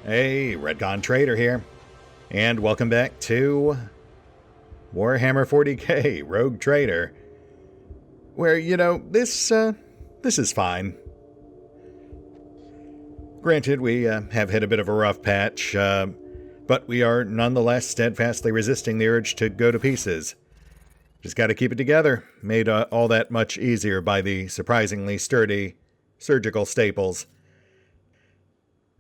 Hey, RetconRaider here, and welcome back to Warhammer 40k Rogue Trader, where, this is fine. Granted, we have hit a bit of a rough patch, but we are nonetheless steadfastly resisting the urge to go to pieces. Just gotta keep it together, made all that much easier by the surprisingly sturdy surgical staples.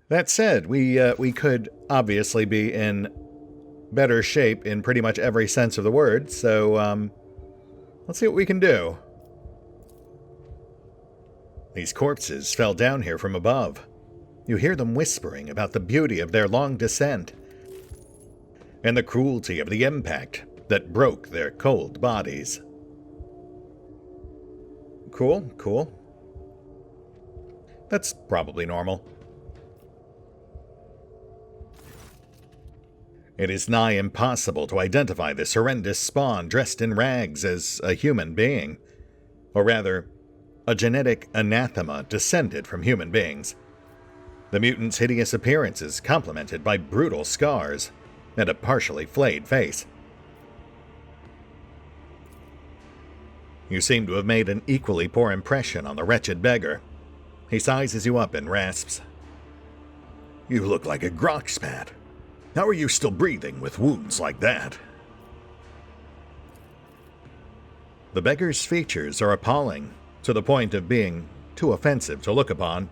That said, we could obviously be in better shape in pretty much every sense of the word, so let's see what we can do. These corpses fell down here from above. You hear them whispering about the beauty of their long descent and the cruelty of the impact that broke their cold bodies. Cool. That's probably normal. It is nigh impossible to identify this horrendous spawn dressed in rags as a human being, or rather, a genetic anathema descended from human beings. The mutant's hideous appearance is complemented by brutal scars and a partially flayed face. You seem to have made an equally poor impression on the wretched beggar. He sizes you up and rasps, "You look like a grok spat. How are you still breathing with wounds like that?" The beggar's features are appalling, to the point of being too offensive to look upon.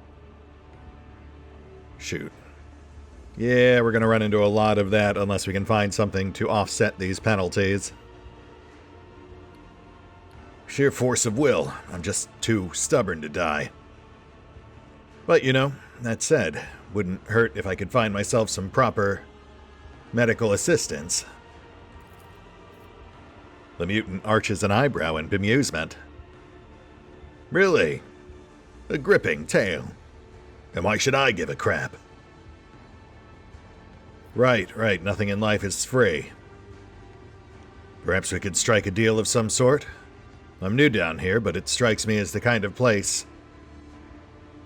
Shoot. Yeah, we're going to run into a lot of that unless we can find something to offset these penalties. Sheer force of will. I'm just too stubborn to die. But, that said, wouldn't hurt if I could find myself some proper medical assistance. The mutant arches an eyebrow in bemusement. Really? A gripping tale. And why should I give a crap? Right. Nothing in life is free. Perhaps we could strike a deal of some sort? I'm new down here, but it strikes me as the kind of place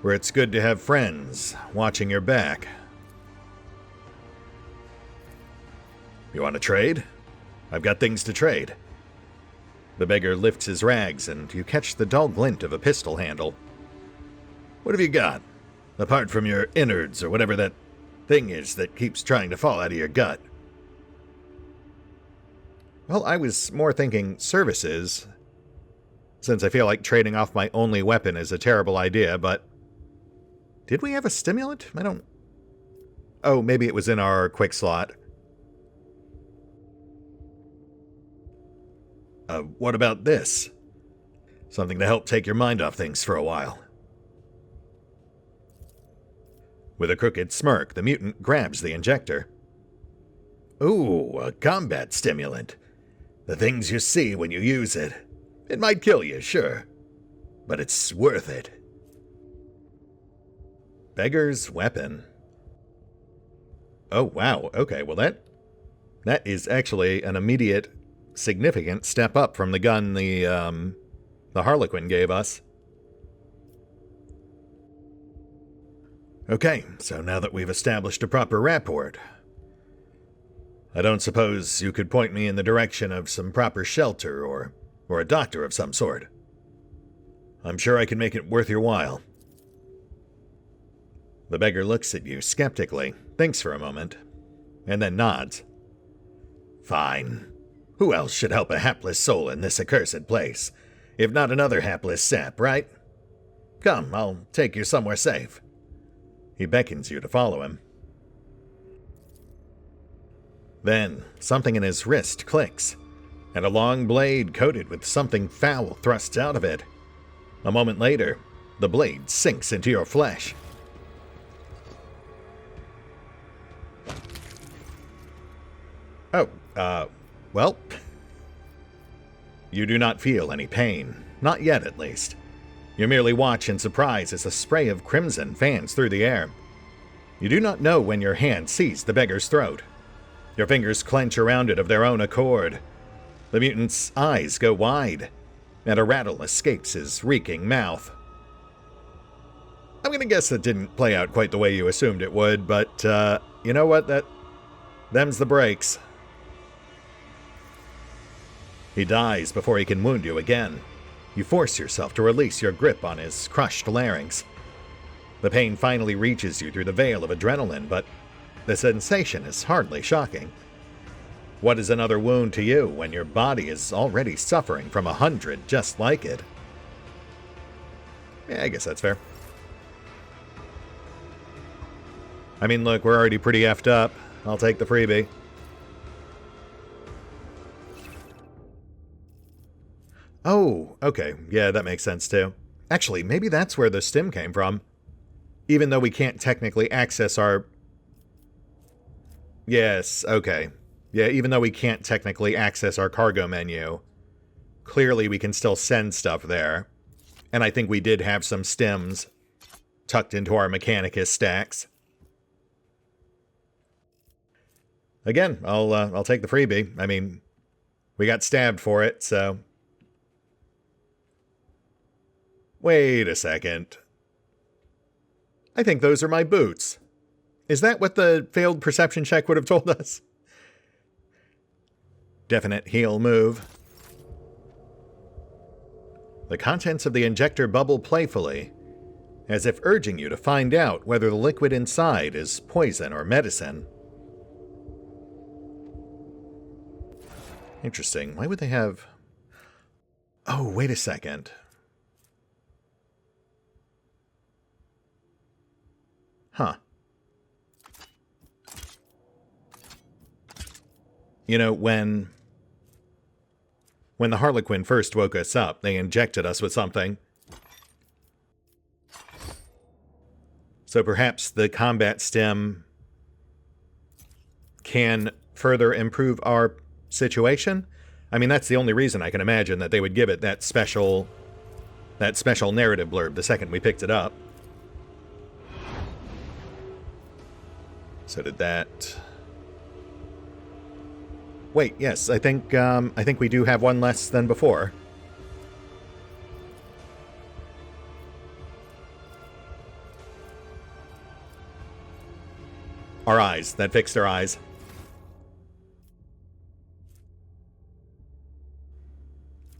where it's good to have friends watching your back. You want to trade? I've got things to trade. The beggar lifts his rags, and you catch the dull glint of a pistol handle. What have you got? Apart from your innards, or whatever that thing is that keeps trying to fall out of your gut. Well, I was more thinking services, since I feel like trading off my only weapon is a terrible idea, but... Did we have a stimulant? Oh, maybe it was in our quick slot. What about this? Something to help take your mind off things for a while. With a crooked smirk, the mutant grabs the injector. Ooh, a combat stimulant. The things you see when you use it. It might kill you, sure, but it's worth it. Beggar's weapon. Oh, wow. Okay, well that is actually an immediate, significant step up from the gun the Harlequin gave us. Okay, so now that we've established a proper rapport, I don't suppose you could point me in the direction of some proper shelter or a doctor of some sort. I'm sure I can make it worth your while. The beggar looks at you skeptically, thinks for a moment, and then nods. Fine. Who else should help a hapless soul in this accursed place, if not another hapless sap, right? Come, I'll take you somewhere safe. He beckons you to follow him. Then, something in his wrist clicks, and a long blade coated with something foul thrusts out of it. A moment later, the blade sinks into your flesh. Oh, well, you do not feel any pain. Not yet, at least. You merely watch in surprise as a spray of crimson fans through the air. You do not know when your hand seized the beggar's throat. Your fingers clench around it of their own accord. The mutant's eyes go wide, and a rattle escapes his reeking mouth. I'm going to guess that didn't play out quite the way you assumed it would, but you know what? Them's the breaks. He dies before he can wound you again. You force yourself to release your grip on his crushed larynx. The pain finally reaches you through the veil of adrenaline, but the sensation is hardly shocking. What is another wound to you when your body is already suffering from 100 just like it? Yeah, I guess that's fair. I mean, look, we're already pretty effed up. I'll take the freebie. Oh, okay. Yeah, that makes sense too. Actually, maybe that's where the stim came from. Even though we can't technically access our... Yes, okay. Yeah, even though we can't technically access our cargo menu, clearly we can still send stuff there. And I think we did have some stims tucked into our Mechanicus stacks. Again, I'll take the freebie. I mean, we got stabbed for it, so... Wait a second. I think those are my boots. Is that what the failed perception check would have told us? Definite heel move. The contents of the injector bubble playfully, as if urging you to find out whether the liquid inside is poison or medicine. Interesting. Why would they have... Oh, wait a second. Huh. You know, when the Harlequin first woke us up, they injected us with something. So perhaps the combat stim can further improve our situation? I mean, that's the only reason I can imagine that they would give it that special narrative blurb the second we picked it up. So did that... Wait, yes, I think we do have one less than before. Our eyes. That fixed our eyes.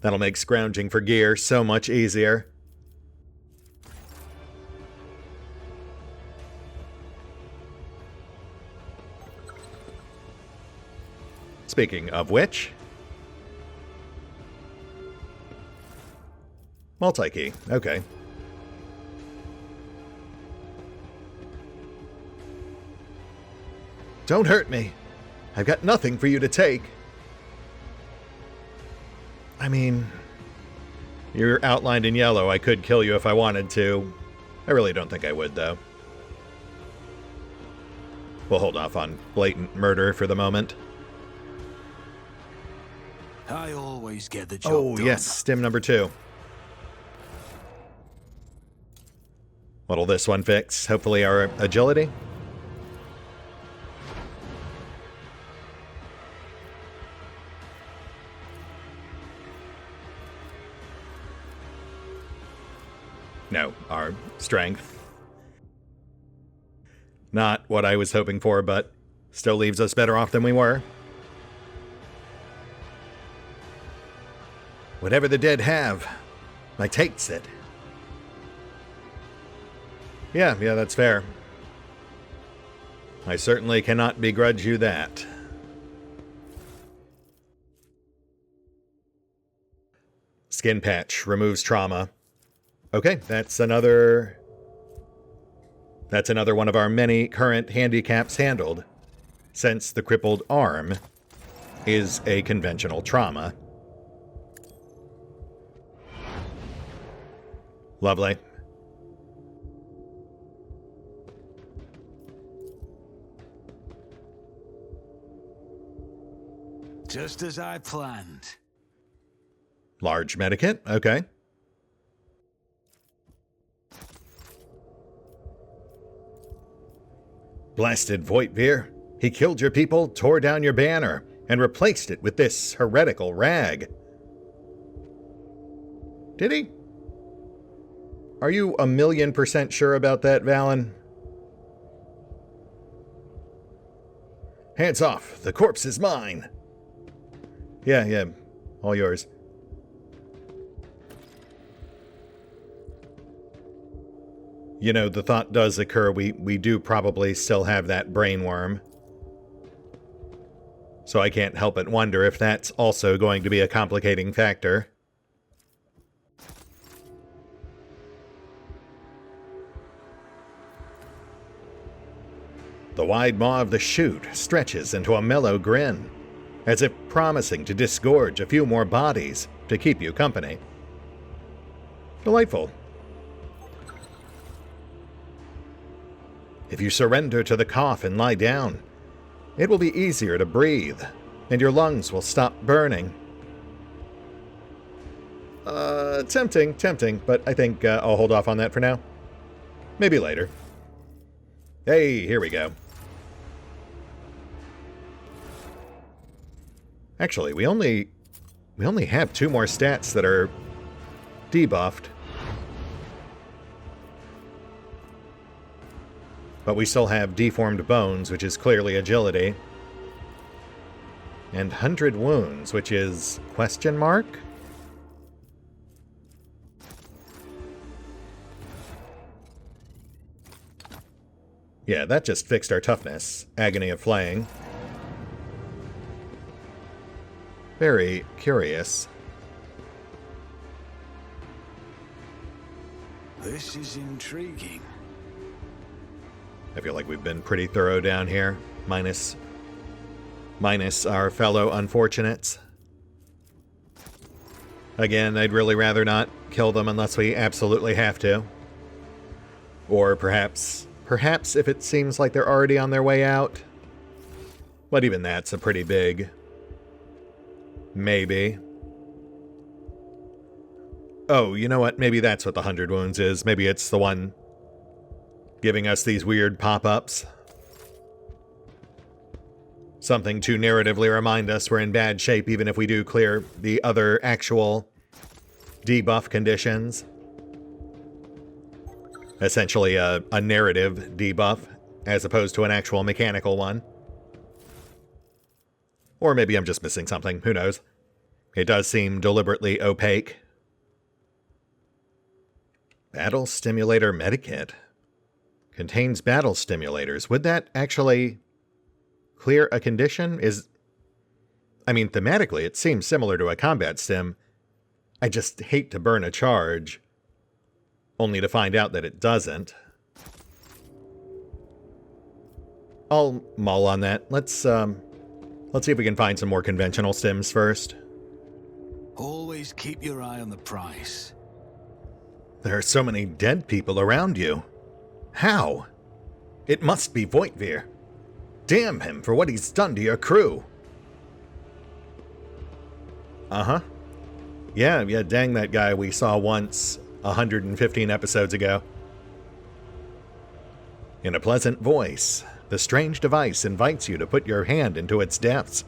That'll make scrounging for gear so much easier. Speaking of which... Multi-key. Okay. Don't hurt me. I've got nothing for you to take. I mean, you're outlined in yellow. I could kill you if I wanted to. I really don't think I would, though. We'll hold off on blatant murder for the moment. I always get the job done. Oh, yes, stim number 2. What'll this one fix? Hopefully our agility? No, our strength. Not what I was hoping for, but still leaves us better off than we were. Whatever the dead have, I takes it. Yeah, that's fair. I certainly cannot begrudge you that. Skin patch removes trauma. Okay, that's another one of our many current handicaps handled, since the crippled arm is a conventional trauma. Lovely. Just as I planned. Large medikit, okay. Blasted Voigtveer. He killed your people, tore down your banner, and replaced it with this heretical rag. Did he? Are you 1,000,000% sure about that, Valen? Hands off. The corpse is mine. Yeah. All yours. You know, the thought does occur, we do probably still have that brainworm. So I can't help but wonder if that's also going to be a complicating factor. The wide maw of the chute stretches into a mellow grin, as if promising to disgorge a few more bodies to keep you company. Delightful. If you surrender to the cough and lie down, it will be easier to breathe, and your lungs will stop burning. Tempting, but I think I'll hold off on that for now. Maybe later. Hey, here we go. Actually, we only have 2 more stats that are debuffed. But we still have deformed bones, which is clearly agility. And 100 wounds, which is question mark? Yeah, that just fixed our toughness. Agony of flaying. Very curious. This is intriguing. I feel like we've been pretty thorough down here, minus our fellow unfortunates. Again, I'd really rather not kill them unless we absolutely have to. Or perhaps if it seems like they're already on their way out. But even that's a pretty big maybe. Oh, you know what? Maybe that's what the 100 wounds is. Maybe it's the one giving us these weird pop-ups. Something to narratively remind us we're in bad shape even if we do clear the other actual debuff conditions. Essentially a narrative debuff as opposed to an actual mechanical one. Or maybe I'm just missing something. Who knows? It does seem deliberately opaque. Battle Stimulator Medikit. Contains battle stimulators. Would that actually clear a condition? I mean, thematically, it seems similar to a combat stim. I just hate to burn a charge, only to find out that it doesn't. I'll mull on that. Let's see if we can find some more conventional stims first. Always keep your eye on the price. There are so many dead people around you. How? It must be Voitvir. Damn him for what he's done to your crew. Uh-huh. Yeah, dang that guy we saw once 115 episodes ago. In a pleasant voice, the strange device invites you to put your hand into its depths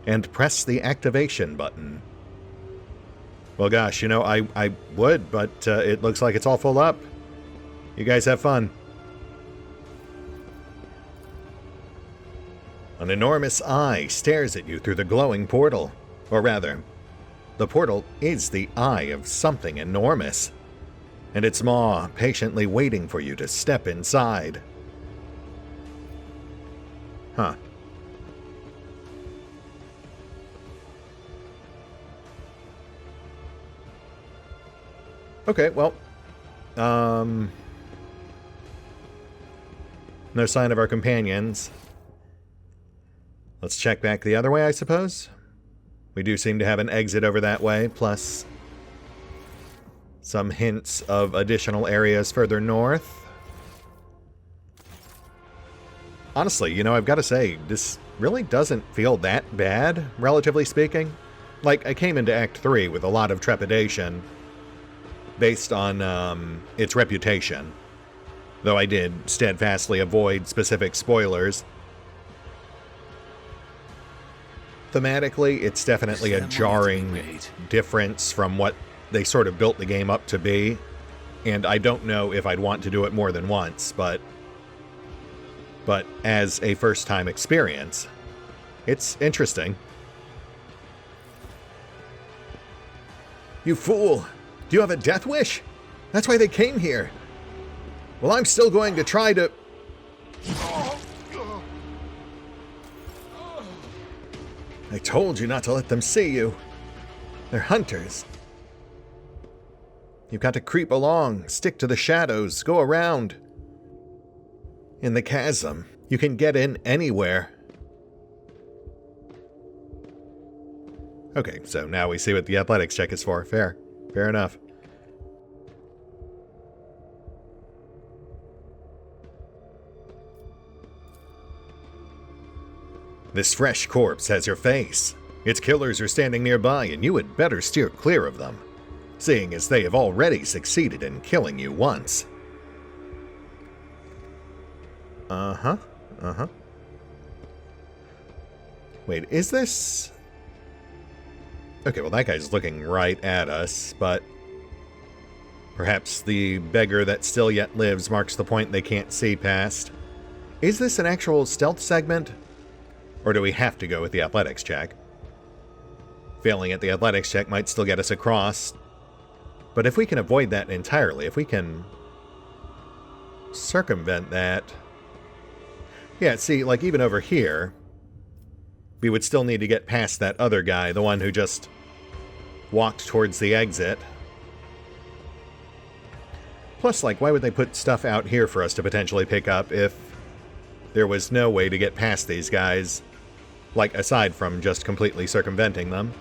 and press the activation button. Well, gosh, you know, I would, but it looks like it's all full up. You guys have fun. An enormous eye stares at you through the glowing portal. Or rather, the portal is the eye of something enormous, and its maw patiently waiting for you to step inside. Huh. Okay, well, no sign of our companions. Let's check back the other way, I suppose. We do seem to have an exit over that way, plus some hints of additional areas further north. Honestly, you know, I've got to say, this really doesn't feel that bad, relatively speaking. Like, I came into Act 3 with a lot of trepidation based on its reputation, though I did steadfastly avoid specific spoilers. Thematically, it's definitely a jarring difference from what they sort of built the game up to be. And I don't know if I'd want to do it more than once, but as a first-time experience, it's interesting. You fool! Do you have a death wish? That's why they came here. Well, I'm still going to try to... I told you not to let them see you. They're hunters. You've got to creep along, stick to the shadows, go around. In the chasm, you can get in anywhere. Okay, so now we see what the athletics check is for. Fair. Fair enough. This fresh corpse has your face. Its killers are standing nearby, and you had better steer clear of them, seeing as they have already succeeded in killing you once. Uh-huh. Wait, is this... Okay, well that guy's looking right at us, but... Perhaps the beggar that still yet lives marks the point they can't see past. Is this an actual stealth segment? Or do we have to go with the athletics check? Failing at the athletics check might still get us across. But if we can avoid that entirely, if we can circumvent that... Yeah, see, like even over here, we would still need to get past that other guy, the one who just walked towards the exit. Plus, like, why would they put stuff out here for us to potentially pick up if there was no way to get past these guys, like, aside from just completely circumventing them?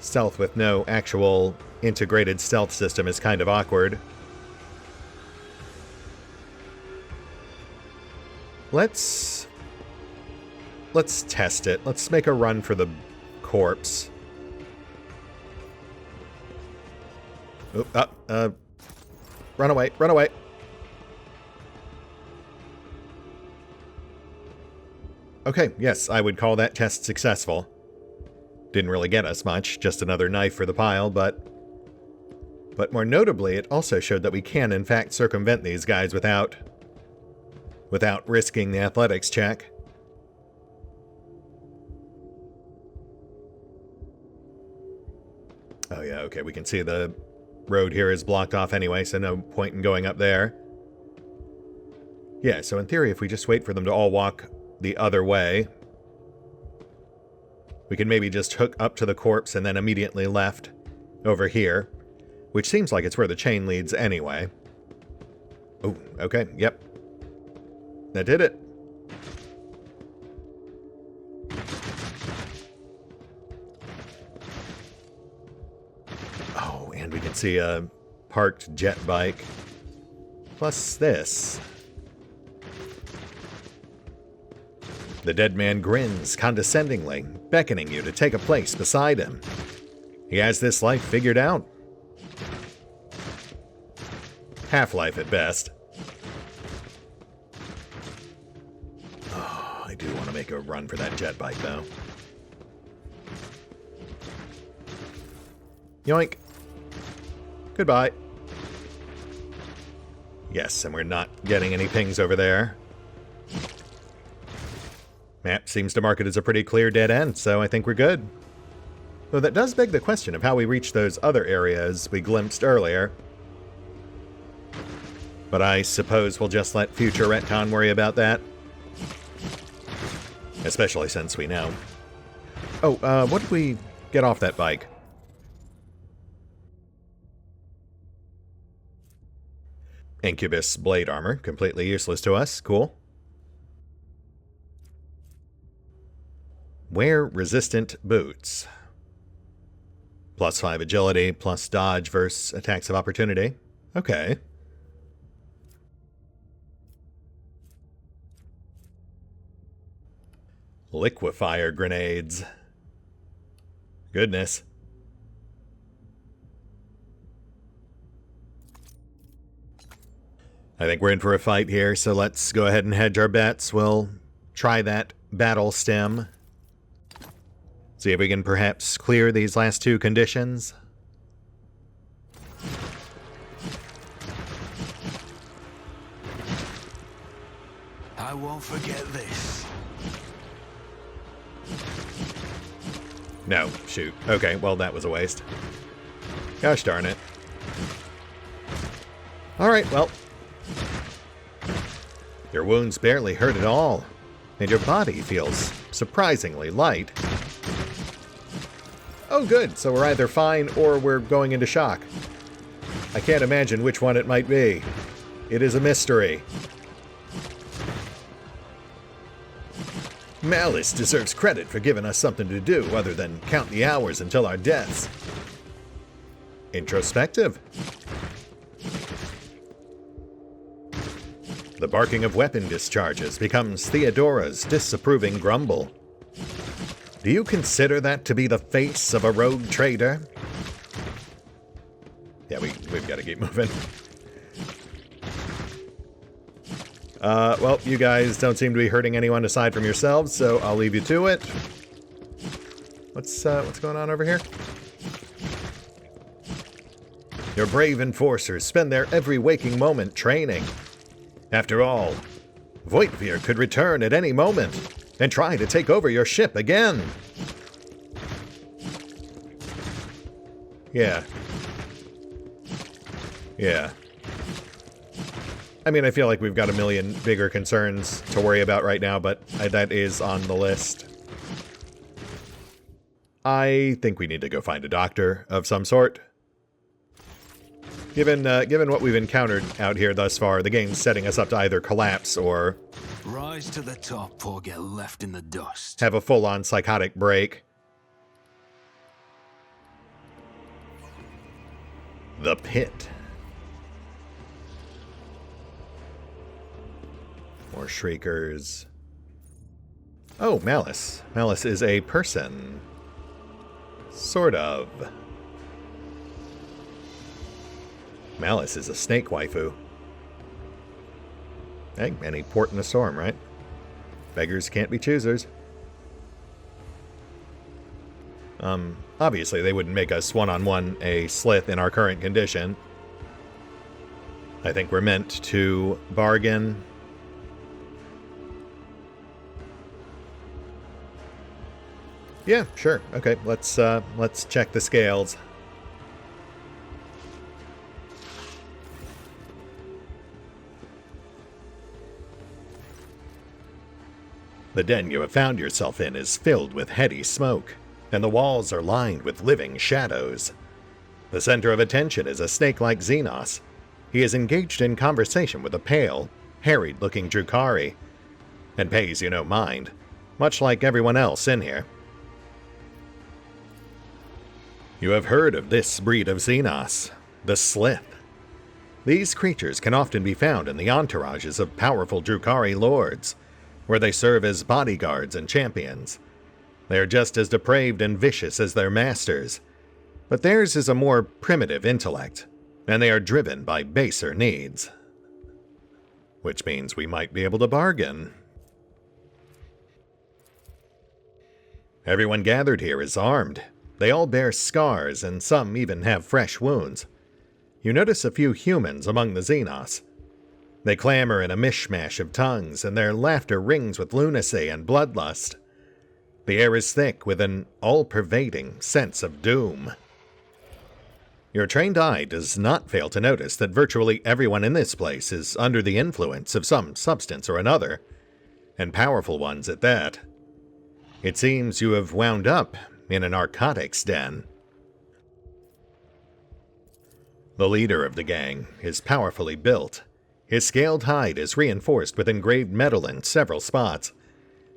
Stealth with no actual integrated stealth system is kind of awkward. Let's test it. Let's make a run for the corpse. Run away, run away. Okay, yes, I would call that test successful. Didn't really get us much, just another knife for the pile, but more notably, it also showed that we can, in fact, circumvent these guys without risking the athletics check. Oh yeah, okay, we can see the road here is blocked off anyway, so no point in going up there. Yeah, so in theory, if we just wait for them to all walk the other way, we can maybe just hook up to the corpse and then immediately left over here, which seems like it's where the chain leads anyway. Oh, okay, yep. That did it. Oh, and we can see a parked jet bike. Plus this. The dead man grins condescendingly, beckoning you to take a place beside him. He has this life figured out. Half-life at best. Oh, I do want to make a run for that jet bike, though. Yoink. Goodbye. Yes, and we're not getting any pings over there. Map seems to mark it as a pretty clear dead end, so I think we're good. Though that does beg the question of how we reach those other areas we glimpsed earlier. But I suppose we'll just let future retcon worry about that. Especially since we know. Oh, what did we get off that bike? Incubus blade armor, completely useless to us. Cool. Wear resistant boots. +5 agility, plus dodge versus attacks of opportunity. Okay. Liquefier grenades. Goodness. I think we're in for a fight here, so let's go ahead and hedge our bets. We'll try that battle stem See if we can perhaps clear these last two conditions. I won't forget this. No, shoot. Okay, well, that was a waste. Gosh darn it. Alright, well. Your wounds barely hurt at all, and your body feels surprisingly light. Oh, good, so we're either fine or we're going into shock. I can't imagine which one it might be. It is a mystery. Malice deserves credit for giving us something to do other than count the hours until our deaths. Introspective. The barking of weapon discharges becomes Theodora's disapproving grumble. Do you consider that to be the face of a rogue trader? Yeah, we've got to keep moving. Well, you guys don't seem to be hurting anyone aside from yourselves, so I'll leave you to it. What's going on over here? Your brave enforcers spend their every waking moment training. After all, Voitvir could return at any moment and try to take over your ship again. Yeah. I mean, I feel like we've got a million bigger concerns to worry about right now, but that is on the list. I think we need to go find a doctor of some sort. Given what we've encountered out here thus far, the game's setting us up to either collapse or rise to the top or get left in the dust. Have a full-on psychotic break. The pit. More shriekers. Oh, Malice. Malice is a person. Sort of. Malice is a snake waifu. Hey, any port in a storm, right? Beggars can't be choosers. Obviously they wouldn't make us one-on-one a Slith in our current condition. I think we're meant to bargain. Yeah, sure. Okay, let's check the scales. The den you have found yourself in is filled with heady smoke, and the walls are lined with living shadows. The center of attention is a snake-like Xenos. He is engaged in conversation with a pale, harried-looking Drukhari, and pays you no mind, much like everyone else in here. You have heard of this breed of Xenos, the Slith. These creatures can often be found in the entourages of powerful Drukhari lords, where they serve as bodyguards and champions. They are just as depraved and vicious as their masters, but theirs is a more primitive intellect, and they are driven by baser needs. Which means we might be able to bargain. Everyone gathered here is armed. They all bear scars, and some even have fresh wounds. You notice a few humans among the Xenos. They clamor in a mishmash of tongues, and their laughter rings with lunacy and bloodlust. The air is thick with an all-pervading sense of doom. Your trained eye does not fail to notice that virtually everyone in this place is under the influence of some substance or another, and powerful ones at that. It seems you have wound up in a narcotics den. The leader of the gang is powerfully built. His scaled hide is reinforced with engraved metal in several spots.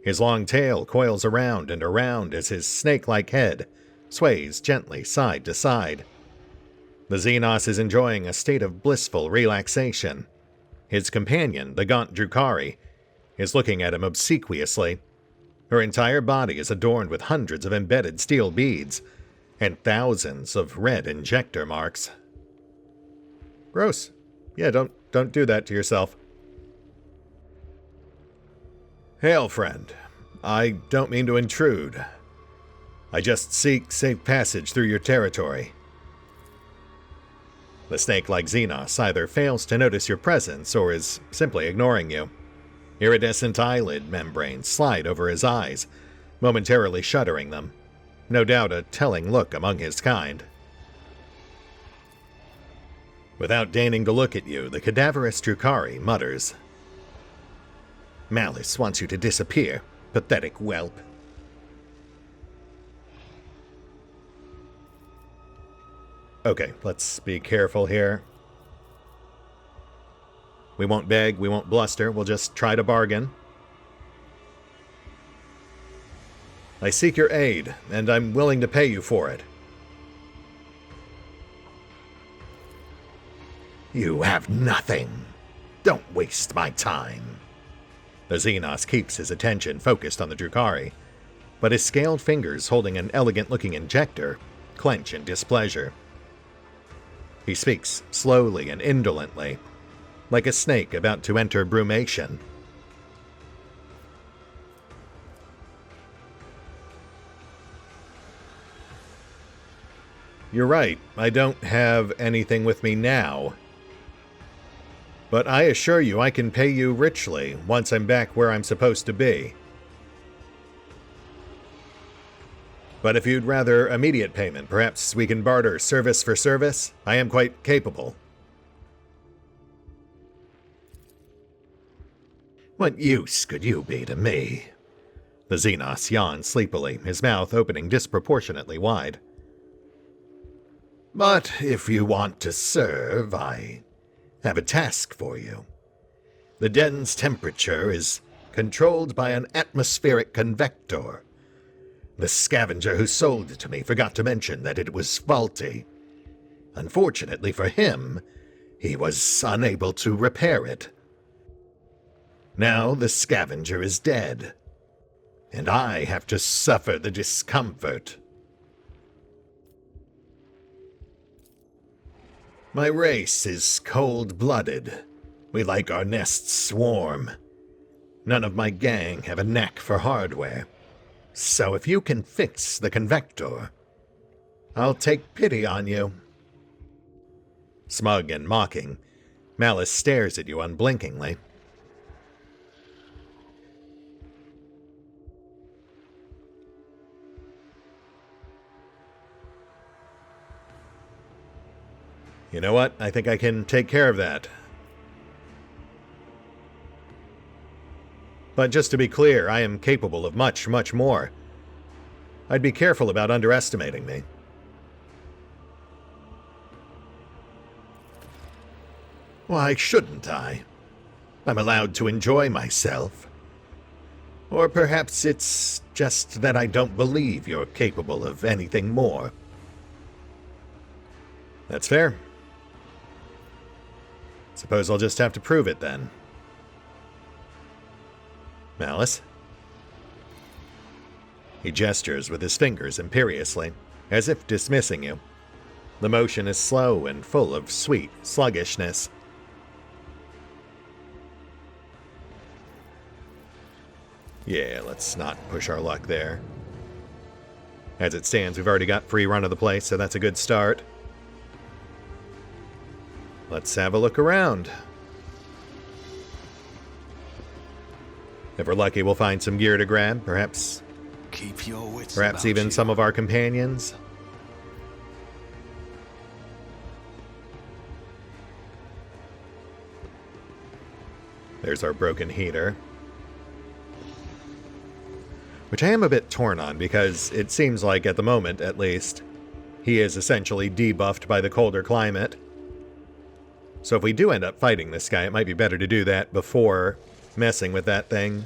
His long tail coils around and around as his snake-like head sways gently side to side. The Xenos is enjoying a state of blissful relaxation. His companion, the gaunt Drukhari, is looking at him obsequiously. Her entire body is adorned with hundreds of embedded steel beads and thousands of red injector marks. Gross. Yeah, don't do that to yourself. Hail, friend. I don't mean to intrude. I just seek safe passage through your territory. The snake-like Xenos either fails to notice your presence or is simply ignoring you. Iridescent eyelid membranes slide over his eyes, momentarily shuttering them. No doubt a telling look among his kind. Without deigning to look at you, the cadaverous Drukhari mutters, "Malice wants you to disappear, pathetic whelp." Okay, let's be careful here. We won't beg, we won't bluster, we'll just try to bargain. I seek your aid, and I'm willing to pay you for it. You have nothing. Don't waste my time. The Xenos keeps his attention focused on the Drukhari, but his scaled fingers holding an elegant-looking injector clench in displeasure. He speaks slowly and indolently, like a snake about to enter brumation. You're right, I don't have anything with me now. But I assure you I can pay you richly once I'm back where I'm supposed to be. But if you'd rather immediate payment, perhaps we can barter service for service? I am quite capable. What use could you be to me? The Xenos yawned sleepily, his mouth opening disproportionately wide. But if you want to serve, I have a task for you. The den's temperature is controlled by an atmospheric convector. The scavenger who sold it to me forgot to mention that it was faulty. Unfortunately for him, he was unable to repair it. Now the scavenger is dead, and I have to suffer the discomfort. My race is cold-blooded. We like our nests swarm. None of my gang have a knack for hardware. So if you can fix the convector, I'll take pity on you. Smug and mocking, Malice stares at you unblinkingly. You know what? I think I can take care of that. But just to be clear, I am capable of much, much more. I'd be careful about underestimating me. Why shouldn't I? I'm allowed to enjoy myself. Or perhaps it's just that I don't believe you're capable of anything more. That's fair. Suppose I'll just have to prove it then. Malice? He gestures with his fingers imperiously, as if dismissing you. The motion is slow and full of sweet sluggishness. Yeah, let's not push our luck there. As it stands, we've already got free run of the place, so that's a good start. Let's have a look around. If we're lucky, we'll find some gear to grab, perhaps Keep your wits perhaps about even you. some of our companions. There's our broken heater. Which I am a bit torn on, because it seems like, at the moment at least, he is essentially debuffed by the colder climate. So if we do end up fighting this guy, it might be better to do that before messing with that thing.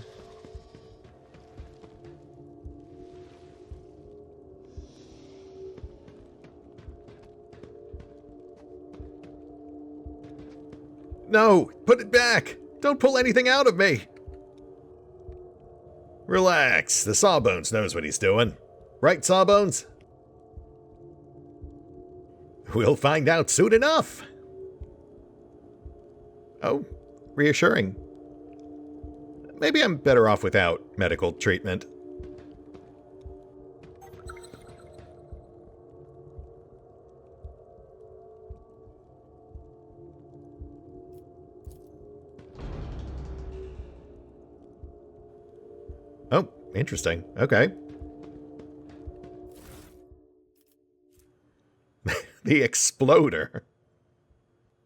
No! Put it back! Don't pull anything out of me! Relax, the Sawbones knows what he's doing. Right, Sawbones? We'll find out soon enough! Oh, reassuring. Maybe I'm better off without medical treatment. interesting. Okay. The Exploder.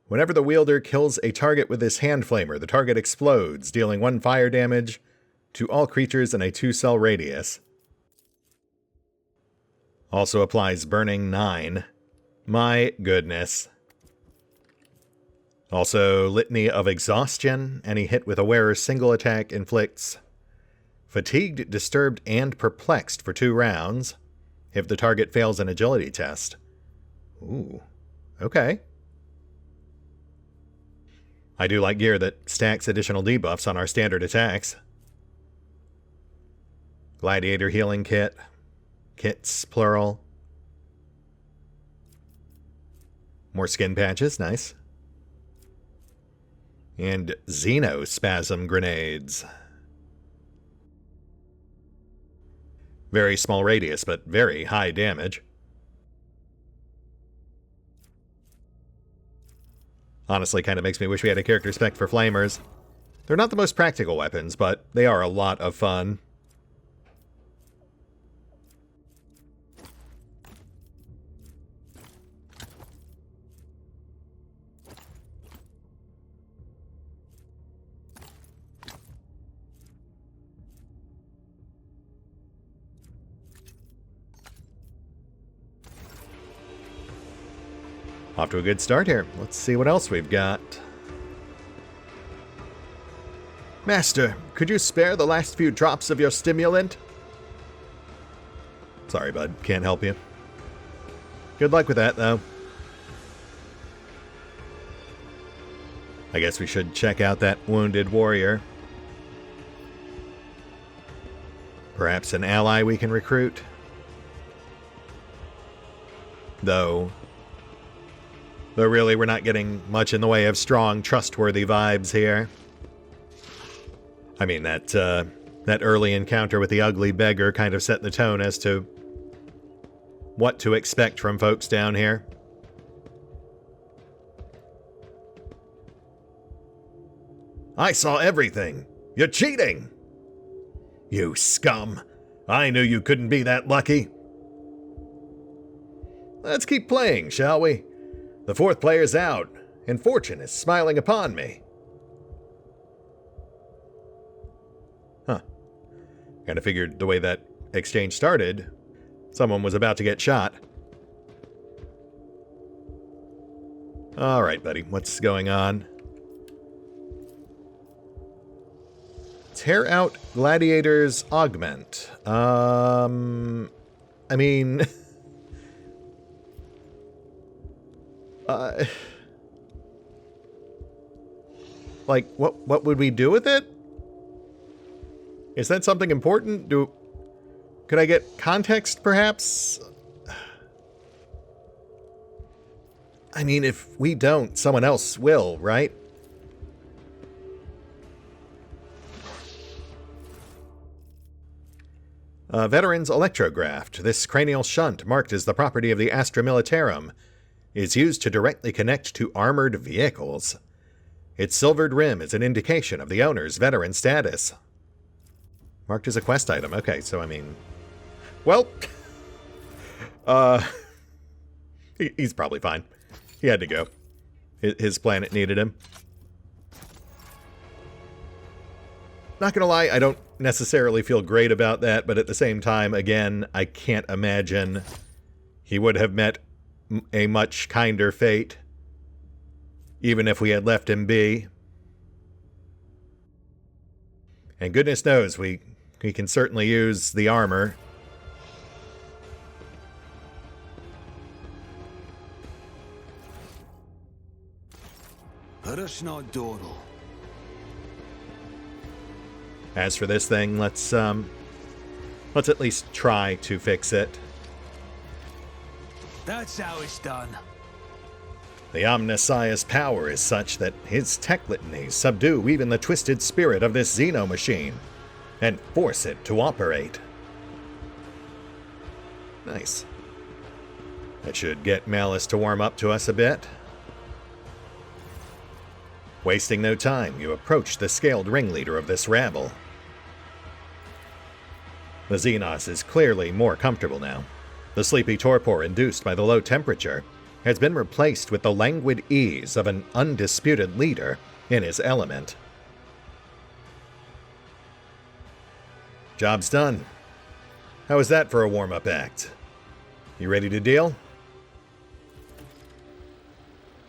Whenever the wielder kills a target with this hand flamer, the target explodes, dealing 1 fire damage to all creatures in a 2-cell radius. Also applies burning 9. My goodness. Also, Litany of Exhaustion. Any hit with a wearer's single attack inflicts fatigued, disturbed, and perplexed for 2 rounds if the target fails an agility test. Ooh, okay. I do like gear that stacks additional debuffs on our standard attacks. Gladiator Healing Kit. Kits, plural. More skin patches, nice. And Xenospasm Grenades. Very small radius, but very high damage. Honestly, kind of makes me wish we had a character spec for flamers. They're not the most practical weapons, but they are a lot of fun. Off to a good start here. Let's see what else we've got. Master, could you spare the last few drops of your stimulant? Sorry, bud. Can't help you. Good luck with that, though. I guess we should check out that wounded warrior. Perhaps an ally we can recruit. Though really, we're not getting much in the way of strong, trustworthy vibes here. I mean, that early encounter with the ugly beggar kind of set the tone as to what to expect from folks down here. I saw everything. You're cheating! You scum! I knew you couldn't be that lucky. Let's keep playing, shall we? The 4th player's out, and fortune is smiling upon me. Huh. Kinda figured the way that exchange started, someone was about to get shot. Alright, buddy, what's going on? Tear out Gladiator's Augment. I mean... like, what would we do with it? Is that something important? Could I get context, perhaps? I mean, if we don't, someone else will, right? Veteran's Electrograft. This cranial shunt, marked as the property of the Astra Militarum, is used to directly connect to armored vehicles. Its silvered rim is an indication of the owner's veteran status. Marked as a quest item. Okay, so I mean... well... he's probably fine. He had to go. His planet needed him. Not gonna lie, I don't necessarily feel great about that, but at the same time, again, I can't imagine he would have met a much kinder fate, even if we had left him be. And goodness knows, we can certainly use the armor. As for this thing, let's at least try to fix it. That's how it's done. The Omnissiah's power is such that his tech litanies subdue even the twisted spirit of this Xeno machine and force it to operate. Nice. That should get Malice to warm up to us a bit. Wasting no time, you approach the scaled ringleader of this rabble. The Xenos is clearly more comfortable now. The sleepy torpor induced by the low temperature has been replaced with the languid ease of an undisputed leader in his element. Job's done. How was that for a warm-up act? You ready to deal?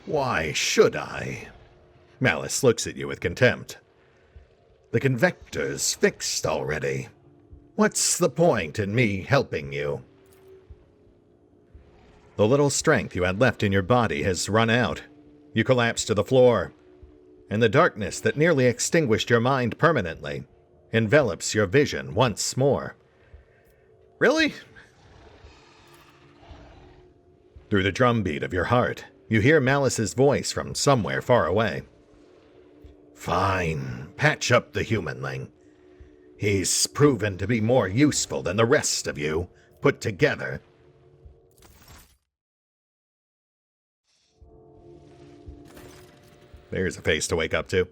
Why should I? Malice looks at you with contempt. The convector's fixed already. What's the point in me helping you? The little strength you had left in your body has run out. You collapse to the floor, and the darkness that nearly extinguished your mind permanently envelops your vision once more. Really? Through the drumbeat of your heart, you hear Malice's voice from somewhere far away. Fine, patch up the humanling. He's proven to be more useful than the rest of you put together. There's a face to wake up to.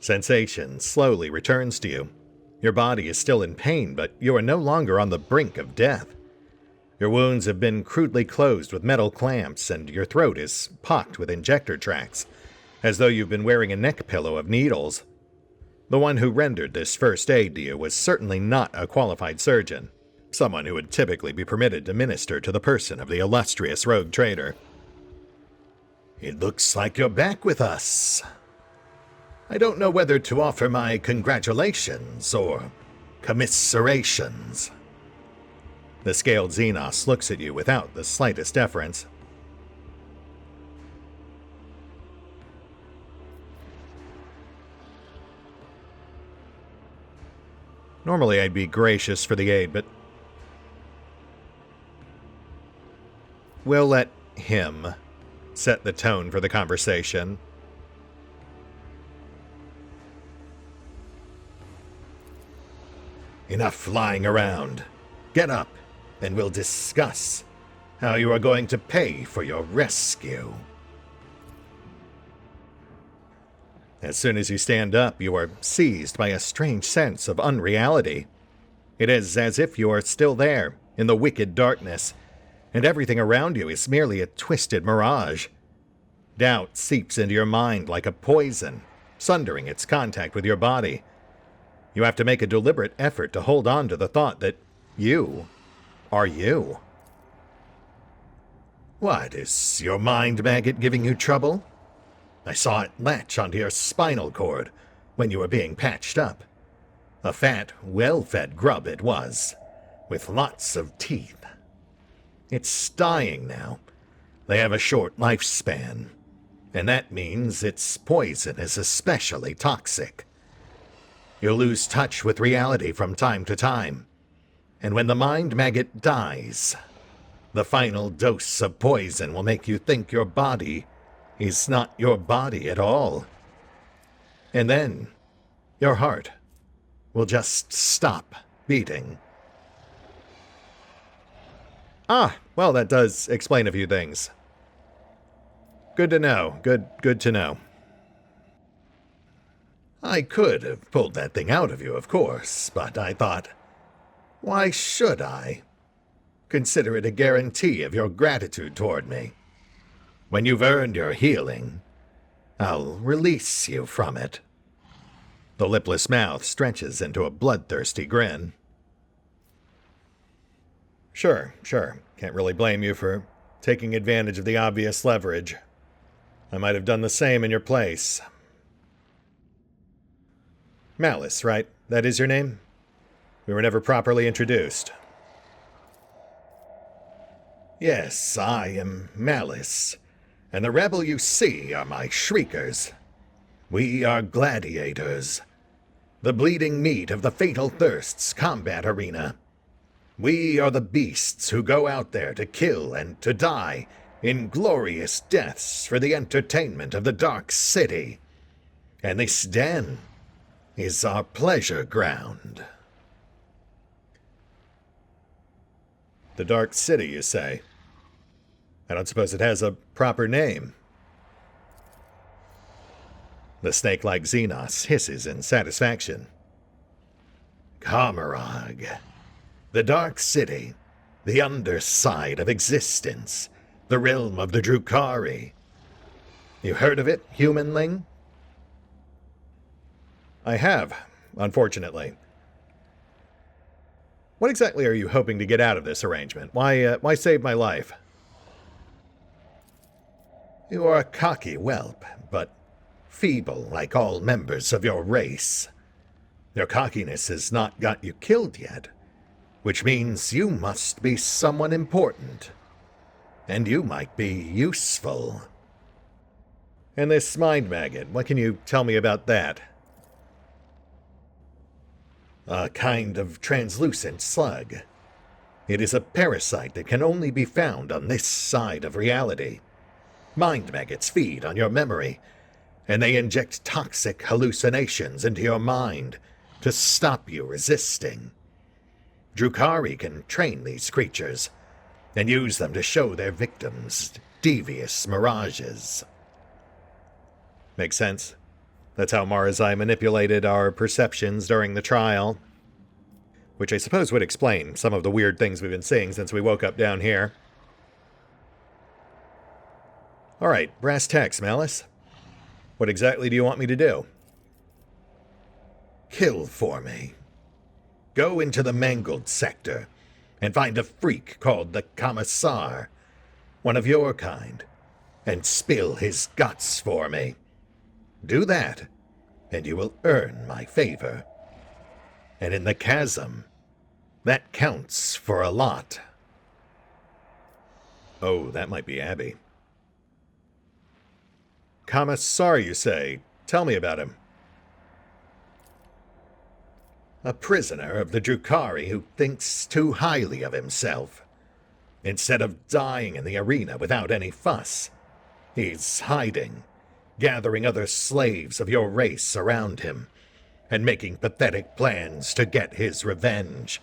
Sensation slowly returns to you. Your body is still in pain, but you are no longer on the brink of death. Your wounds have been crudely closed with metal clamps, and your throat is pocked with injector tracks, as though you've been wearing a neck pillow of needles. The one who rendered this first aid to you was certainly not a qualified surgeon, someone who would typically be permitted to minister to the person of the illustrious rogue trader. It looks like you're back with us. I don't know whether to offer my congratulations or commiserations. The scaled Xenos looks at you without the slightest deference. Normally I'd be gracious for the aid, but we'll let him set the tone for the conversation. Enough lying around. Get up, and we'll discuss how you are going to pay for your rescue. As soon as you stand up, you are seized by a strange sense of unreality. It is as if you are still there, in the wicked darkness, and everything around you is merely a twisted mirage. Doubt seeps into your mind like a poison, sundering its contact with your body. You have to make a deliberate effort to hold on to the thought that you are you. What, is your mind maggot giving you trouble? I saw it latch onto your spinal cord when you were being patched up. A fat, well-fed grub it was, with lots of teeth. It's dying now. They have a short lifespan, and that means its poison is especially toxic. You'll lose touch with reality from time to time, and when the mind maggot dies, the final dose of poison will make you think your body is not your body at all. And then, your heart will just stop beating. Ah, well, that does explain a few things. Good to know. Good to know. I could have pulled that thing out of you, of course, but I thought, why should I? Consider it a guarantee of your gratitude toward me. When you've earned your healing, I'll release you from it. The lipless mouth stretches into a bloodthirsty grin. Sure. Can't really blame you for taking advantage of the obvious leverage. I might have done the same in your place. Malice, right? That is your name? We were never properly introduced. Yes, I am Malice, and the rebel you see are my shriekers. We are gladiators, the bleeding meat of the Fatal Thirst's combat arena. We are the beasts who go out there to kill and to die in glorious deaths for the entertainment of the Dark City. And this den is our pleasure ground. The Dark City, you say? I don't suppose it has a proper name. The snake-like Xenos hisses in satisfaction. Komarog. The Dark City. The underside of existence. The realm of the Drukhari. You heard of it, humanling? I have, unfortunately. What exactly are you hoping to get out of this arrangement? Why save my life? You are a cocky whelp, but feeble like all members of your race. Your cockiness has not got you killed yet, which means you must be someone important. And you might be useful. And this mind maggot, what can you tell me about that? A kind of translucent slug. It is a parasite that can only be found on this side of reality. Mind maggots feed on your memory, and they inject toxic hallucinations into your mind to stop you resisting. Drukhari can train these creatures and use them to show their victims devious mirages. Makes sense. That's how Marazai manipulated our perceptions during the trial. Which I suppose would explain some of the weird things we've been seeing since we woke up down here. Alright, brass tacks, Malice. What exactly do you want me to do? Kill for me. Go into the mangled sector and find a freak called the Commissar, one of your kind, and spill his guts for me. Do that, and you will earn my favor. And in the chasm, that counts for a lot. Oh, that might be Abby. Commissar, you say? Tell me about him. A prisoner of the Drukhari who thinks too highly of himself. Instead of dying in the arena without any fuss, he's hiding, gathering other slaves of your race around him, and making pathetic plans to get his revenge.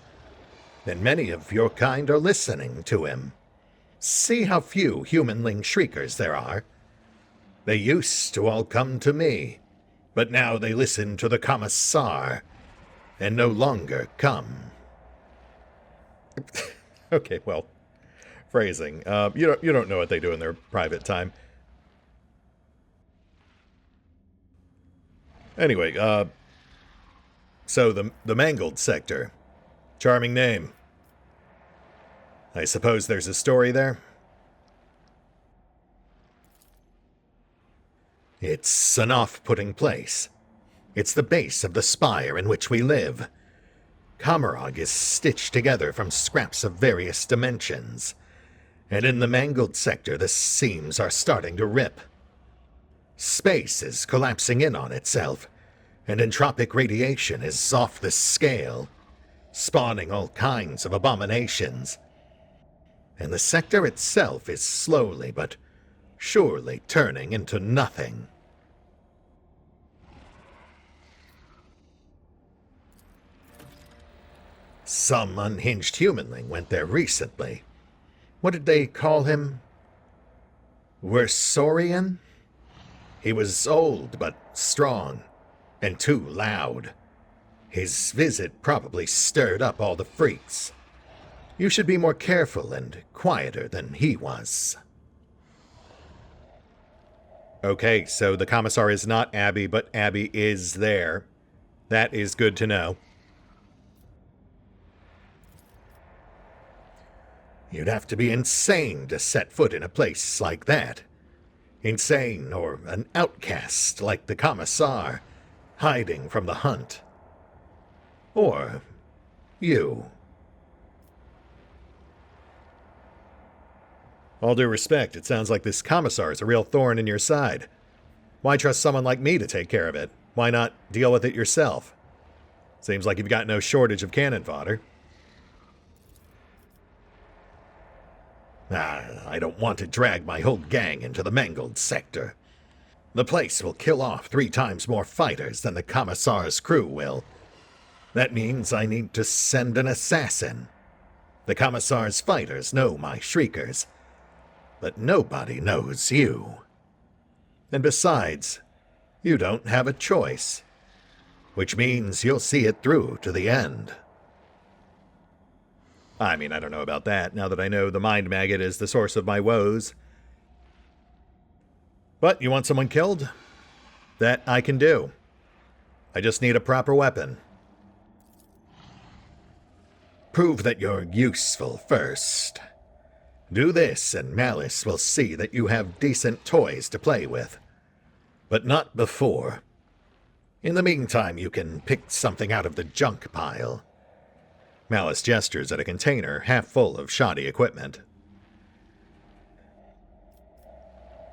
And many of your kind are listening to him. See how few humanling shriekers there are. They used to all come to me, but now they listen to the Commissar, and no longer come. Okay, well, phrasing. You don't know what they do in their private time. Anyway, so the Mangled Sector. Charming name. I suppose there's a story there? It's an off-putting place. It's the base of the spire in which we live. Komarog is stitched together from scraps of various dimensions, and in the Mangled Sector the seams are starting to rip. Space is collapsing in on itself, and entropic radiation is off the scale, spawning all kinds of abominations. And the sector itself is slowly but surely turning into nothing. Some unhinged humanling went there recently. What did they call him? Wursorian? He was old but strong, and too loud. His visit probably stirred up all the freaks. You should be more careful and quieter than he was. Okay, so the Commissar is not Abby, but Abby is there. That is good to know. You'd have to be insane to set foot in a place like that. Insane or an outcast like the Commissar, hiding from the hunt. Or you. All due respect, it sounds like this Commissar is a real thorn in your side. Why trust someone like me to take care of it? Why not deal with it yourself? Seems like you've got no shortage of cannon fodder. I don't want to drag my whole gang into the Mangled Sector. The place will kill off 3 times more fighters than the Commissar's crew will. That means I need to send an assassin. The Commissar's fighters know my shriekers, but nobody knows you. And besides, you don't have a choice. which means you'll see it through to the end. I mean, I don't know about that, now that I know the mind maggot is the source of my woes. But you want someone killed? That I can do. I just need a proper weapon. Prove that you're useful first. Do this, and Malice will see that you have decent toys to play with. But not before. In the meantime, you can pick something out of the junk pile. Malice gestures at a container half full of shoddy equipment.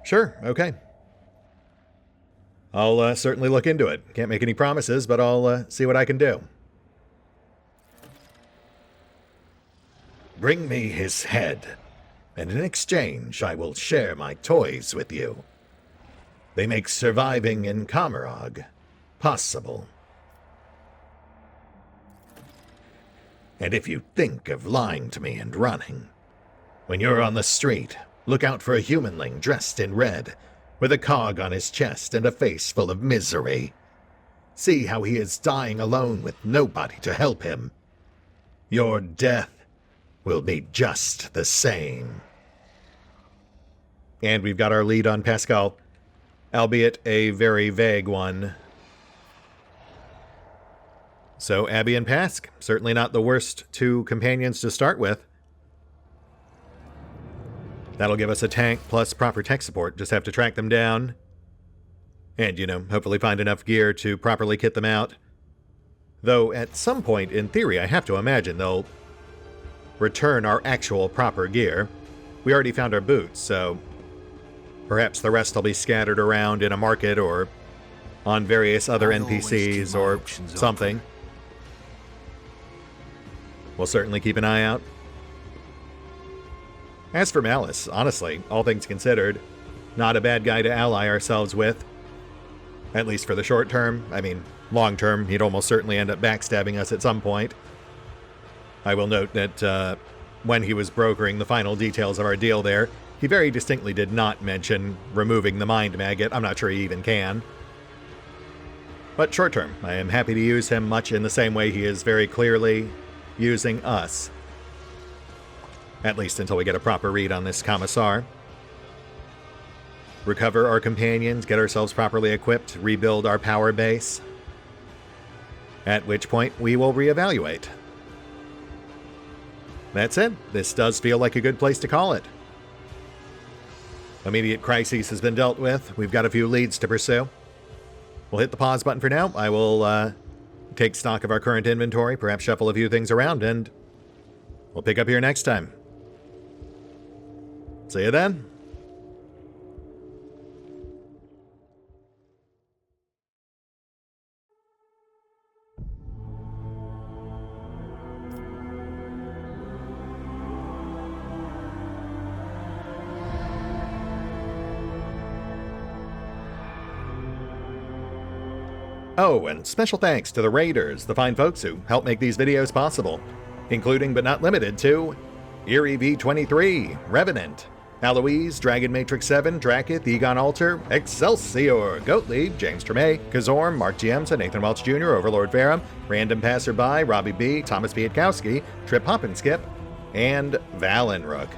Sure, okay. I'll certainly look into it. Can't make any promises, but I'll see what I can do. Bring me his head, and in exchange I will share my toys with you. They make surviving in Kamarog possible. And if you think of lying to me and running, when you're on the street, look out for a humanling dressed in red, with a cog on his chest and a face full of misery. See how he is dying alone with nobody to help him. Your death will be just the same. And we've got our lead on Pascal, albeit a very vague one. So Abby and Pask, certainly not the worst two companions to start with. That'll give us a tank plus proper tech support. Just have to track them down. And, hopefully find enough gear to properly kit them out. Though, at some point, in theory, I have to imagine they'll return our actual proper gear. We already found our boots, so perhaps the rest will be scattered around in a market or on various other NPCs or something. We'll certainly keep an eye out. As for Malice, honestly, all things considered, not a bad guy to ally ourselves with. At least for the short term. I mean, long term, he'd almost certainly end up backstabbing us at some point. I will note that when he was brokering the final details of our deal there, he very distinctly did not mention removing the mind maggot. I'm not sure he even can. But short term, I am happy to use him much in the same way he is very clearly using us. At least until we get a proper read on this commissar. Recover our companions, get ourselves properly equipped, rebuild our power base. At which point we will reevaluate. That's it. This does feel like a good place to call it. Immediate crises has been dealt with. We've got a few leads to pursue. We'll hit the pause button for now. I will take stock of our current inventory, perhaps shuffle a few things around, and we'll pick up here next time. See you then. Oh, and special thanks to the Raiders, the fine folks who help make these videos possible, including but not limited to Eerie V23, Revenant, Alois, Dragon Matrix 7, Drakiith, EgonAlter, Exsellsior, Gottlieb, James Trimmier, Kazorm, Mark Giemza, Nathan Welch Jr., OverlordPherom, RandomPassrby, RobbyB, Tomasz Piątkowski, Triphoppenskip, and Valinrook.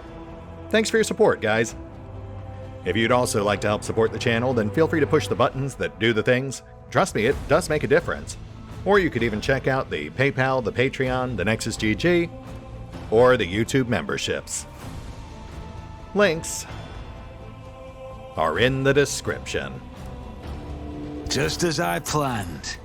Thanks for your support, guys. If you'd also like to help support the channel, then feel free to push the buttons that do the things. Trust me, it does make a difference. Or you could even check out the PayPal, the Patreon, the Nexus GG, or the YouTube memberships. Links are in the description. Just as I planned.